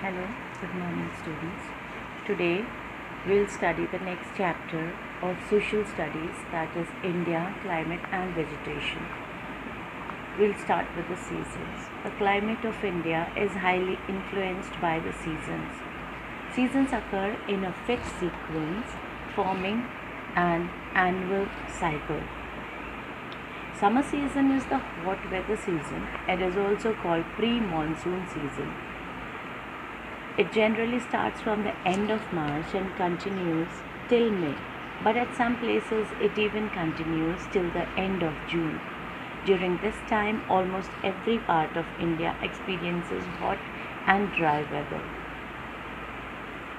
Hello, good morning students. Today we'll study the next chapter of social studies, that is India, climate and vegetation. We'll start with the seasons. The climate of India is highly influenced by the seasons. Seasons occur in a fixed sequence, forming an annual cycle. Summer season is the hot weather season. It is also called pre-monsoon season. It generally starts from the end of March and continues till May, but at some places it even continues till the end of June. During this time, almost every part of India experiences hot and dry weather.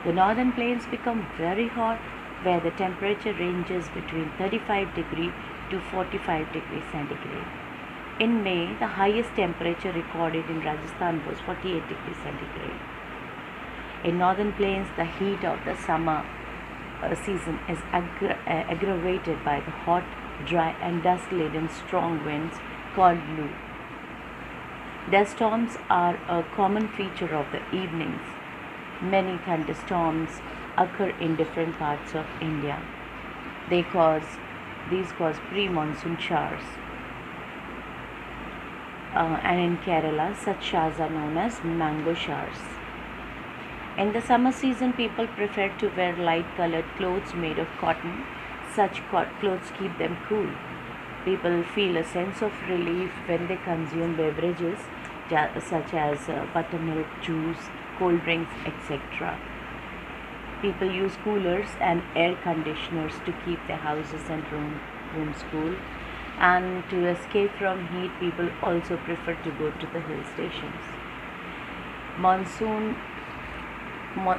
The northern plains become very hot, where the temperature ranges between 35 degree to 45 degrees centigrade. In May, the highest temperature recorded in Rajasthan was 48 degrees centigrade. In northern plains, the heat of the summer season is aggravated by the hot, dry and dust-laden strong winds called Loo. Dust storms are a common feature of the evenings. Many thunderstorms occur in different parts of India. These cause pre-monsoon showers. And in Kerala, such showers are known as mango showers. In the summer season, people prefer to wear light-colored clothes made of cotton. Such clothes keep them cool. People feel a sense of relief when they consume beverages such as buttermilk, juice, cold drinks, etc. People use coolers and air conditioners to keep their houses and rooms cool. And to escape from heat, people also prefer to go to the hill stations.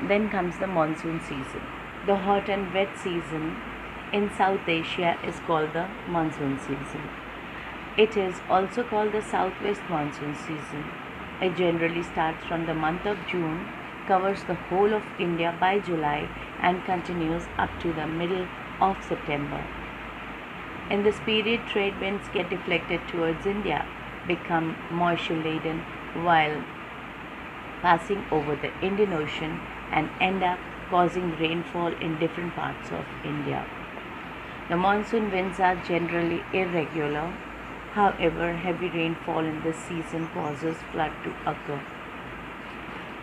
Then comes the monsoon season. The hot and wet season in South Asia is called the monsoon season. It is also called the southwest monsoon season. It generally starts from the month of June, covers the whole of India by July and continues up to the middle of September. In this period, trade winds get deflected towards India, become moisture laden while passing over the Indian Ocean and end up causing rainfall in different parts of India. The monsoon winds are generally irregular. However, heavy rainfall in this season causes flood to occur.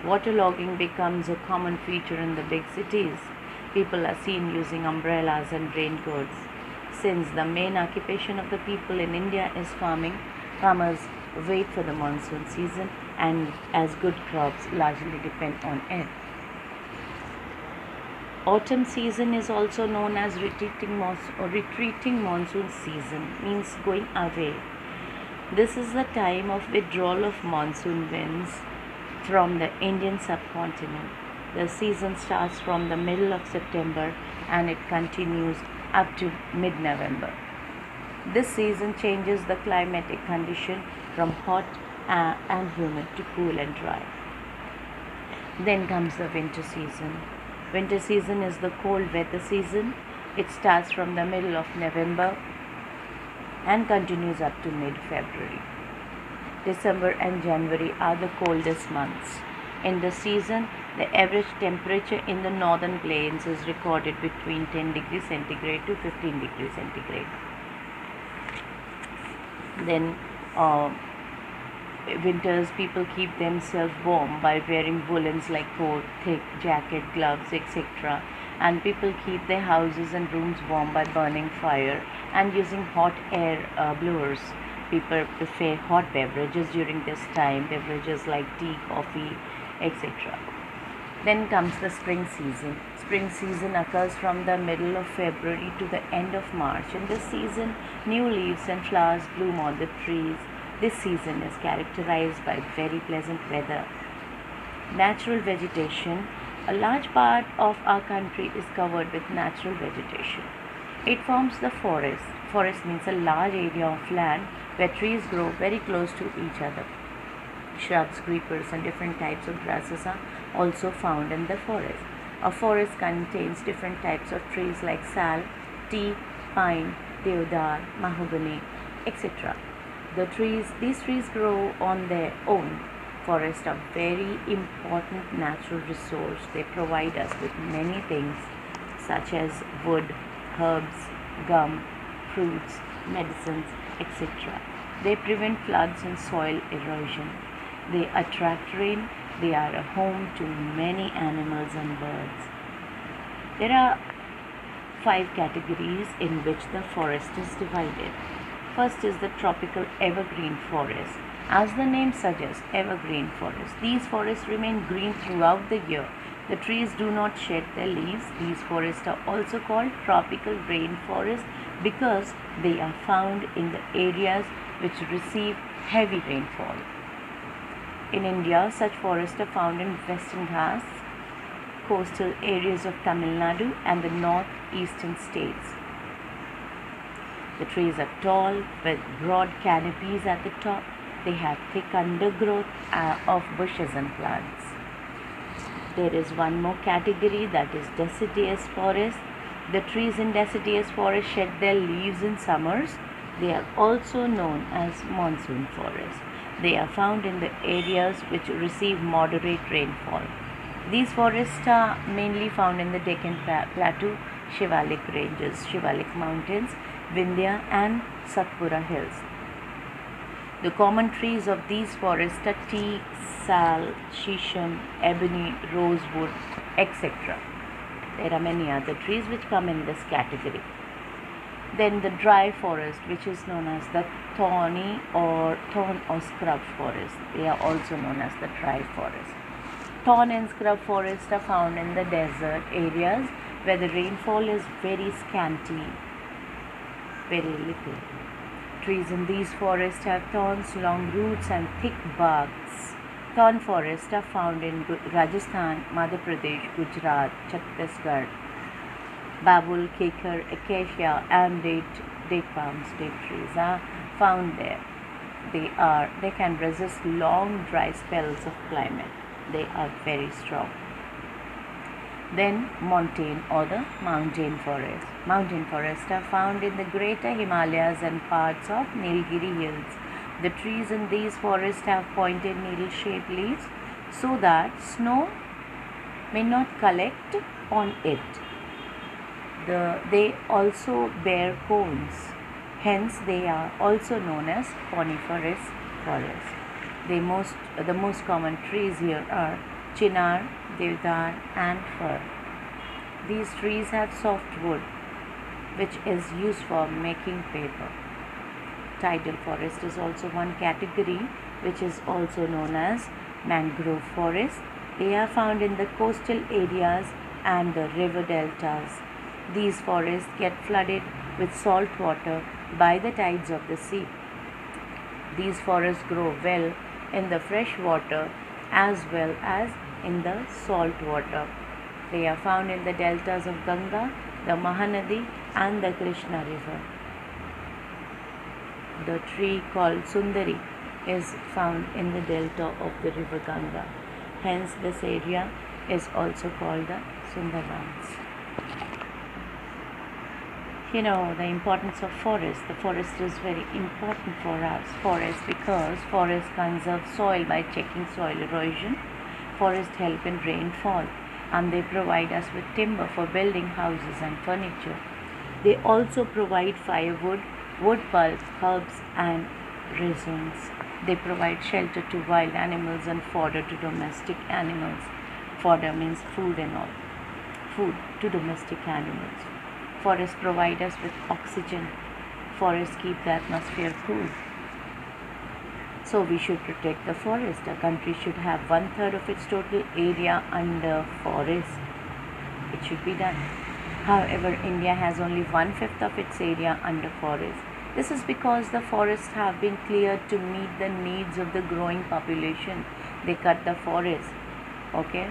Waterlogging becomes a common feature in the big cities. People are seen using umbrellas and raincoats. Since the main occupation of the people in India is farming, farmers wait for the monsoon season, and as good crops largely depend on it. Autumn season is also known as retreating monsoon season, means going away. This is the time of withdrawal of monsoon winds from the Indian subcontinent. The season starts from the middle of September and it continues up to mid-November. This season changes the climatic condition from hot and humid to cool and dry. Then comes the winter season. Winter season is the cold weather season. It starts from the middle of November and continues up to mid-February. December and January are the coldest months. In the season, the average temperature in the northern plains is recorded between 10 degrees centigrade to 15 degrees centigrade. Then winters, people keep themselves warm by wearing woolens like coat, thick jacket, gloves, etc. And people keep their houses and rooms warm by burning fire and using hot air blowers. People prefer hot beverages during this time, beverages like tea, coffee, etc. Then comes the spring season. Spring season occurs from the middle of February to the end of March. In this season, new leaves and flowers bloom on the trees. This season is characterized by very pleasant weather. Natural vegetation. A large part of our country is covered with natural vegetation. It forms the forest. Forest means a large area of land where trees grow very close to each other. Shrubs, creepers and different types of grasses are also found in the forest. A forest contains different types of trees like sal, teak, pine, deodar, mahogany, etc. These trees grow on their own. Forests are very important natural resource. They provide us with many things such as wood, herbs, gum, fruits, medicines, etc. They prevent floods and soil erosion. They attract rain. They are a home to many animals and birds. There are 5 categories in which the forest is divided. First is the tropical evergreen forest. As the name suggests, evergreen forest. These forests remain green throughout the year. The trees do not shed their leaves. These forests are also called tropical rainforest because they are found in the areas which receive heavy rainfall. In India, such forests are found in Western Ghats, coastal areas of Tamil Nadu and the northeastern states. The trees are tall with broad canopies at the top. They have thick undergrowth of bushes and plants. There is one more category, that is deciduous forest. The trees in deciduous forest shed their leaves in summers. They are also known as monsoon forests. They are found in the areas which receive moderate rainfall. These forests are mainly found in the Deccan Plateau, Shivalik ranges, Shivalik mountains, Vindhya and Satpura hills. The common trees of these forests are teak, sal, shisham, ebony, rosewood, etc. There are many other trees which come in this category. Then the dry forest, which is known as the thorn or scrub forest. They are also known as the dry forest. Thorn and scrub forests are found in the desert areas where the rainfall is very scanty, very little. Trees in these forests have thorns, long roots and thick barks. Thorn forests are found in Rajasthan, Madhya Pradesh, Gujarat, Chhattisgarh. Babul, kekar, acacia and date palms, date trees are found there. They can resist long dry spells of climate. They are very strong. Then montane or the mountain forest. Mountain forests are found in the greater Himalayas and parts of Nilgiri hills. The trees in these forests have pointed needle-shaped leaves so that snow may not collect on it. They also bear cones. Hence, they are also known as coniferous forests. The most common trees here are chinar, deodar and fir. These trees have soft wood which is used for making paper. Tidal forest is also one category which is also known as mangrove forest. They are found in the coastal areas and the river deltas. These forests get flooded with salt water by the tides of the sea. These forests grow well in the fresh water as well as in the salt water. They are found in the deltas of Ganga, the Mahanadi and the Krishna river. The tree called Sundari is found in the delta of the river Ganga. Hence, this area is also called the Sundarbans. You know the importance of forest. The forest is very important for us. Forest because forests conserve soil by checking soil erosion. Forests help in rainfall and they provide us with timber for building houses and furniture. They also provide firewood, wood pulp, herbs and resins. They provide shelter to wild animals and fodder to domestic animals. Fodder means food and all. Food to domestic animals. Forests provide us with oxygen. Forests keep the atmosphere cool. So we should protect the forest. A country should have 1/3 of its total area under forest. It should be done. However, India has only 1/5 of its area under forest. This is because the forests have been cleared to meet the needs of the growing population. They cut the forest. Okay?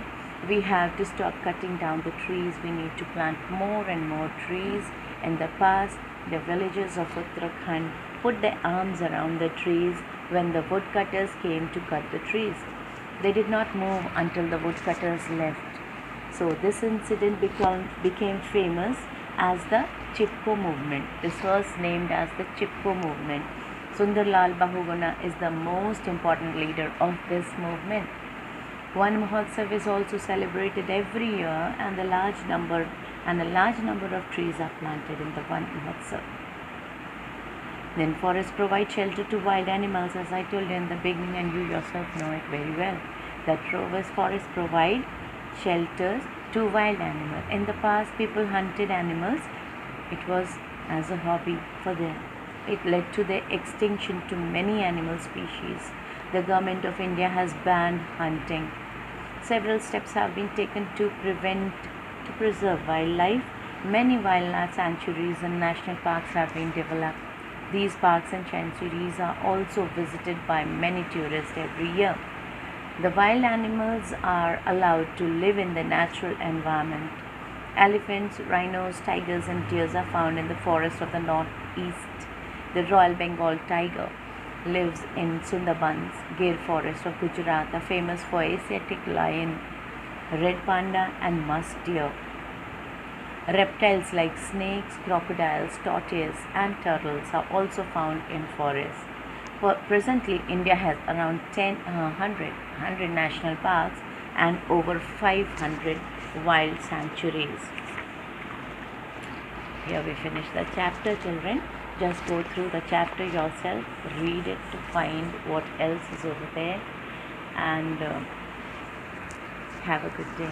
We have to stop cutting down the trees. We need to plant more and more trees. In the past, the villagers of Uttarakhand put their arms around the trees when the woodcutters came to cut the trees. They did not move until the woodcutters left. So this incident became famous as the Chipko movement. This was named as the Chipko movement. Sundarlal Bahuguna is the most important leader of this movement. One Mahotsav is also celebrated every year, and a large number of trees are planted in the One Mahotsav. Then forests provide shelter to wild animals, as I told you in the beginning, and you yourself know it very well. That forests provide shelters to wild animals. In the past, people hunted animals. It was as a hobby for them. It led to the extinction to many animal species. The government of India has banned hunting. Several steps have been taken to preserve wildlife. Many wildlife sanctuaries and national parks have been developed. These parks and sanctuaries are also visited by many tourists every year. The wild animals are allowed to live in the natural environment. Elephants, rhinos, tigers and deers are found in the forests of the northeast. The Royal Bengal tiger lives in Sundarbans, Gir forest of Gujarat, are famous for Asiatic lion, red panda and musk deer. Reptiles like snakes, crocodiles, tortoises and turtles are also found in forests. Presently, India has around 100 national parks and over 500 wild sanctuaries. Here we finish the chapter, children. Just go through the chapter yourself, read it to find what else is over there, and have a good day.